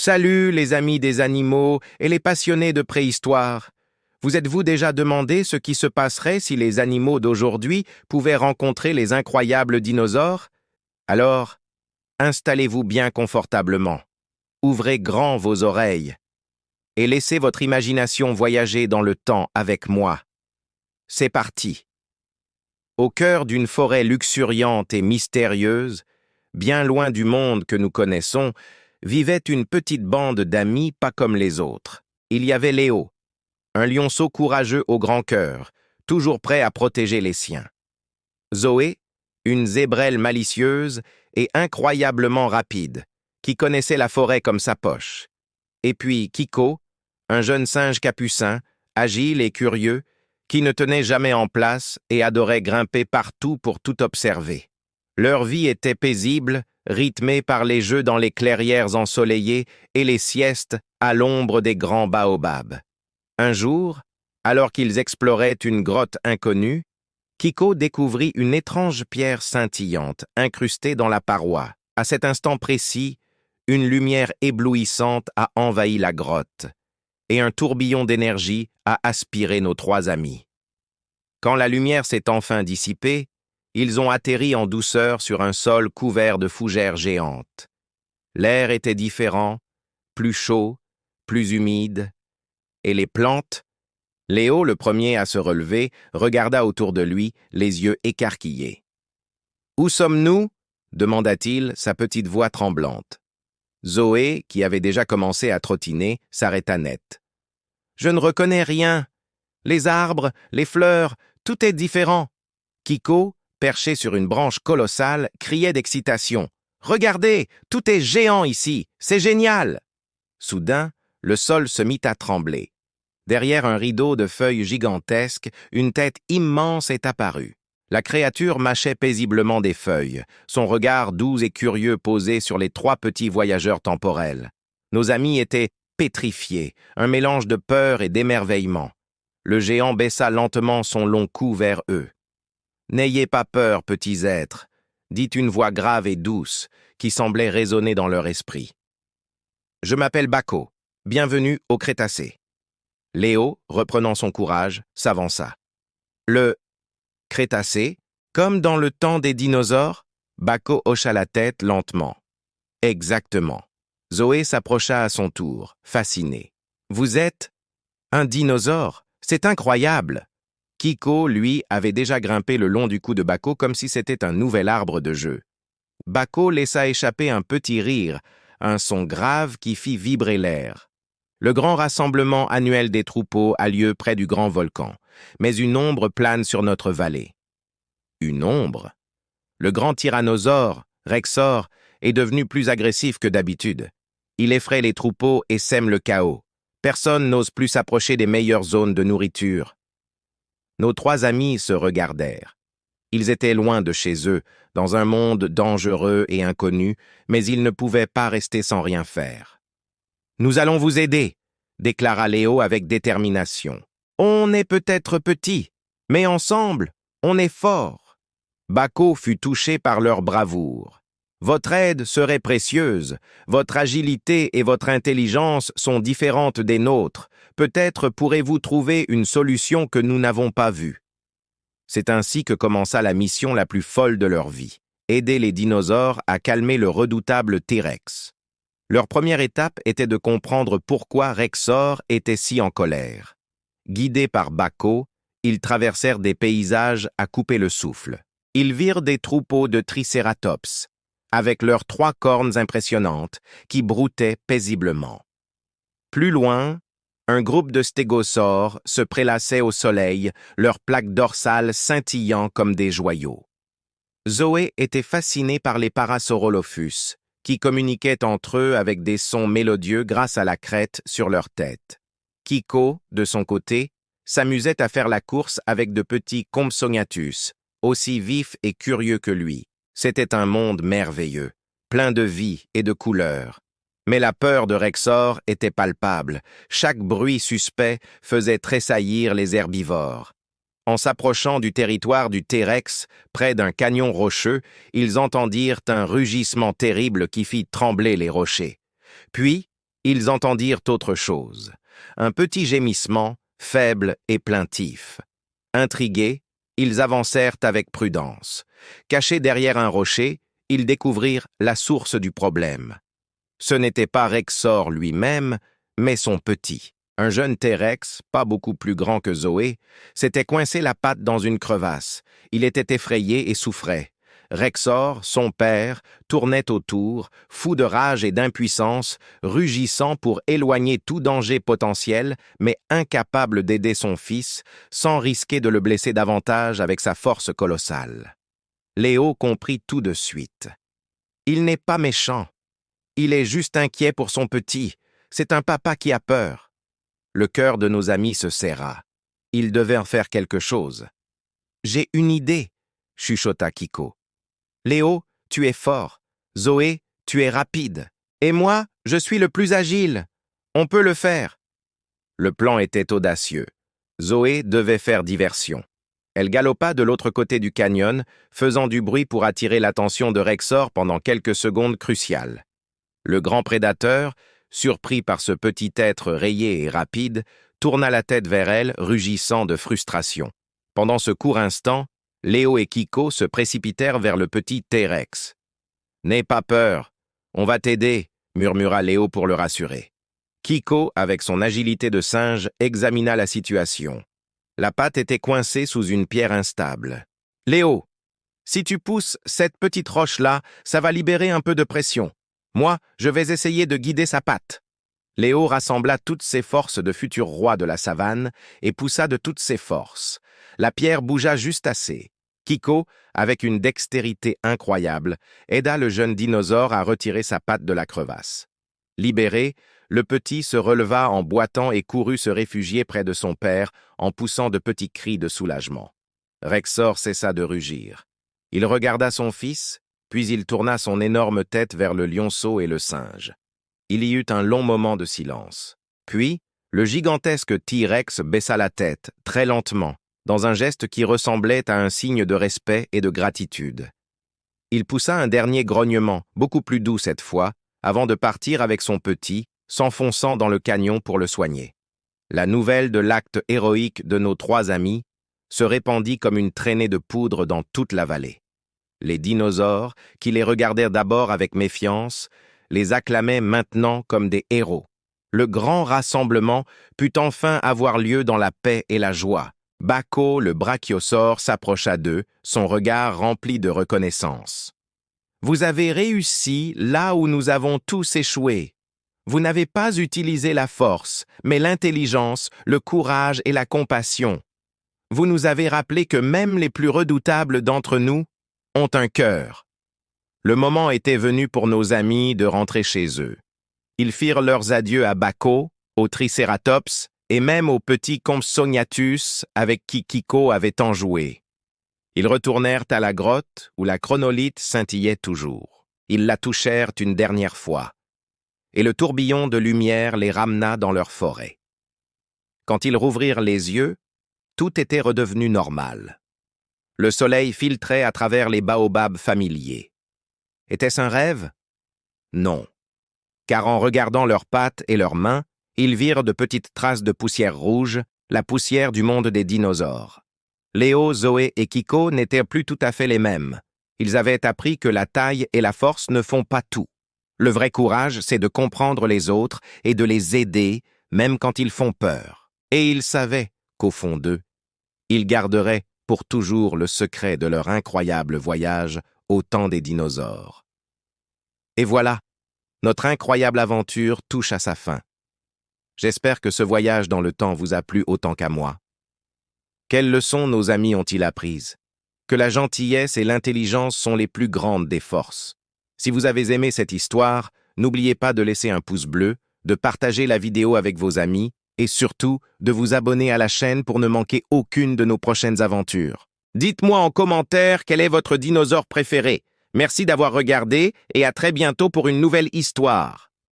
Salut les amis des animaux et les passionnés de préhistoire. Vous êtes-vous déjà demandé ce qui se passerait si les animaux d'aujourd'hui pouvaient rencontrer les incroyables dinosaures? Alors, installez-vous bien confortablement, ouvrez grand vos oreilles et laissez votre imagination voyager dans le temps avec moi. C'est parti. Au cœur d'une forêt luxuriante et mystérieuse, bien loin du monde que nous connaissons, vivait une petite bande d'amis pas comme les autres. Il y avait Léo, un lionceau courageux au grand cœur, toujours prêt à protéger les siens. Zoé, une zébrelle malicieuse et incroyablement rapide, qui connaissait la forêt comme sa poche. Et puis Kiko, un jeune singe capucin, agile et curieux, qui ne tenait jamais en place et adorait grimper partout pour tout observer. Leur vie était paisible, rythmée par les jeux dans les clairières ensoleillées et les siestes à l'ombre des grands baobabs. Un jour, alors qu'ils exploraient une grotte inconnue, Kiko découvrit une étrange pierre scintillante incrustée dans la paroi. À cet instant précis, une lumière éblouissante a envahi la grotte, et un tourbillon d'énergie a aspiré nos trois amis. Quand la lumière s'est enfin dissipée, ils ont atterri en douceur sur un sol couvert de fougères géantes. L'air était différent, plus chaud, plus humide, et les plantes. Léo, le premier à se relever, regarda autour de lui, les yeux écarquillés. « Où sommes-nous » demanda-t-il, sa petite voix tremblante. Zoé, qui avait déjà commencé à trottiner, s'arrêta net. « Je ne reconnais rien. Les arbres, les fleurs, tout est différent. » Kiko, perché sur une branche colossale, criait d'excitation. « Regardez, tout est géant ici, c'est génial !» Soudain, le sol se mit à trembler. Derrière un rideau de feuilles gigantesques, une tête immense est apparue. La créature mâchait paisiblement des feuilles, son regard doux et curieux posé sur les trois petits voyageurs temporels. Nos amis étaient pétrifiés, un mélange de peur et d'émerveillement. Le géant baissa lentement son long cou vers eux. « N'ayez pas peur, petits êtres », dit une voix grave et douce qui semblait résonner dans leur esprit. « Je m'appelle Bako. Bienvenue au Crétacé. » Léo, reprenant son courage, s'avança. « Le Crétacé, comme dans le temps des dinosaures ?» Bako hocha la tête lentement. « Exactement. » Zoé s'approcha à son tour, fascinée. « Vous êtes un dinosaure? C'est incroyable !» Kiko, lui, avait déjà grimpé le long du cou de Bako comme si c'était un nouvel arbre de jeu. Bako laissa échapper un petit rire, un son grave qui fit vibrer l'air. Le grand rassemblement annuel des troupeaux a lieu près du grand volcan, mais une ombre plane sur notre vallée. Une ombre? Le grand tyrannosaure, Rexor, est devenu plus agressif que d'habitude. Il effraie les troupeaux et sème le chaos. Personne n'ose plus s'approcher des meilleures zones de nourriture. Nos trois amis se regardèrent. Ils étaient loin de chez eux, dans un monde dangereux et inconnu, mais ils ne pouvaient pas rester sans rien faire. « Nous allons vous aider », déclara Léo avec détermination. « On est peut-être petits, mais ensemble, on est forts. » Bako fut touché par leur bravoure. « Votre aide serait précieuse. Votre agilité et votre intelligence sont différentes des nôtres. Peut-être pourrez-vous trouver une solution que nous n'avons pas vue. » C'est ainsi que commença la mission la plus folle de leur vie, aider les dinosaures à calmer le redoutable T-Rex. Leur première étape était de comprendre pourquoi Rexor était si en colère. Guidés par Bako, ils traversèrent des paysages à couper le souffle. Ils virent des troupeaux de tricératops, avec leurs trois cornes impressionnantes, qui broutaient paisiblement. Plus loin, un groupe de stégosaures se prélassait au soleil, leurs plaques dorsales scintillant comme des joyaux. Zoé était fascinée par les Parasaurolophus, qui communiquaient entre eux avec des sons mélodieux grâce à la crête sur leur tête. Kiko, de son côté, s'amusait à faire la course avec de petits Compsognathus, aussi vifs et curieux que lui. C'était un monde merveilleux, plein de vie et de couleurs. Mais la peur de Rexor était palpable. Chaque bruit suspect faisait tressaillir les herbivores. En s'approchant du territoire du T-Rex, près d'un canyon rocheux, ils entendirent un rugissement terrible qui fit trembler les rochers. Puis, Ils entendirent autre chose, un petit gémissement, faible et plaintif. Intrigués, ils avancèrent avec prudence. Cachés derrière un rocher, ils découvrirent la source du problème. Ce n'était pas Rexor lui-même, mais son petit. Un jeune T-Rex, pas beaucoup plus grand que Zoé, s'était coincé la patte dans une crevasse. Il était effrayé et souffrait. Rexor, son père, tournait autour, fou de rage et d'impuissance, rugissant pour éloigner tout danger potentiel, mais incapable d'aider son fils, sans risquer de le blesser davantage avec sa force colossale. Léo comprit tout de suite. Il n'est pas méchant. Il est juste inquiet pour son petit. C'est un papa qui a peur. Le cœur de nos amis se serra. Ils devaient en faire quelque chose. « J'ai une idée, » chuchota Kiko. « Léo, tu es fort. Zoé, tu es rapide. Et moi, je suis le plus agile. On peut le faire. » Le plan était audacieux. Zoé devait faire diversion. Elle galopa de l'autre côté du canyon, faisant du bruit pour attirer l'attention de Rexor pendant quelques secondes cruciales. Le grand prédateur, surpris par ce petit être rayé et rapide, tourna la tête vers elle, rugissant de frustration. Pendant ce court instant, Léo et Kiko se précipitèrent vers le petit T-Rex. « N'aie pas peur, on va t'aider », murmura Léo pour le rassurer. Kiko, avec son agilité de singe, examina la situation. La patte était coincée sous une pierre instable. « Léo, si tu pousses cette petite roche-là, ça va libérer un peu de pression. Moi, je vais essayer de guider sa patte. » Léo rassembla toutes ses forces de futur roi de la savane et poussa de toutes ses forces. La pierre bougea juste assez. Kiko, avec une dextérité incroyable, aida le jeune dinosaure à retirer sa patte de la crevasse. Libéré, le petit se releva en boitant et courut se réfugier près de son père en poussant de petits cris de soulagement. Rexor cessa de rugir. Il regarda son fils, puis il tourna son énorme tête vers le lionceau et le singe. Il y eut un long moment de silence. Puis, le gigantesque T-Rex baissa la tête, très lentement, dans un geste qui ressemblait à un signe de respect et de gratitude. Il poussa un dernier grognement, beaucoup plus doux cette fois, avant de partir avec son petit, s'enfonçant dans le canyon pour le soigner. La nouvelle de l'acte héroïque de nos trois amis se répandit comme une traînée de poudre dans toute la vallée. Les dinosaures, qui les regardèrent d'abord avec méfiance, les acclamaient maintenant comme des héros. Le grand rassemblement put enfin avoir lieu dans la paix et la joie. Baco, le brachiosaure, s'approcha d'eux, son regard rempli de reconnaissance. « Vous avez réussi là où nous avons tous échoué. Vous n'avez pas utilisé la force, mais l'intelligence, le courage et la compassion. Vous nous avez rappelé que même les plus redoutables d'entre nous ont un cœur. » Le moment était venu pour nos amis de rentrer chez eux. Ils firent leurs adieux à Baco, au Triceratops et même au petit Compsognathus avec qui Kiko avait tant joué. Ils retournèrent à la grotte où la chronolite scintillait toujours. Ils la touchèrent une dernière fois, et le tourbillon de lumière les ramena dans leur forêt. Quand ils rouvrirent les yeux, tout était redevenu normal. Le soleil filtrait à travers les baobabs familiers. Était-ce un rêve? Non, car en regardant leurs pattes et leurs mains, ils virent de petites traces de poussière rouge, la poussière du monde des dinosaures. Léo, Zoé et Kiko n'étaient plus tout à fait les mêmes. Ils avaient appris que la taille et la force ne font pas tout. Le vrai courage, c'est de comprendre les autres et de les aider, même quand ils font peur. Et ils savaient qu'au fond d'eux, ils garderaient pour toujours le secret de leur incroyable voyage au temps des dinosaures. Et voilà, notre incroyable aventure touche à sa fin. J'espère que ce voyage dans le temps vous a plu autant qu'à moi. Quelles leçons nos amis ont-ils apprises? Que la gentillesse et l'intelligence sont les plus grandes des forces. Si vous avez aimé cette histoire, n'oubliez pas de laisser un pouce bleu, de partager la vidéo avec vos amis et surtout de vous abonner à la chaîne pour ne manquer aucune de nos prochaines aventures. Dites-moi en commentaire quel est votre dinosaure préféré. Merci d'avoir regardé et à très bientôt pour une nouvelle histoire.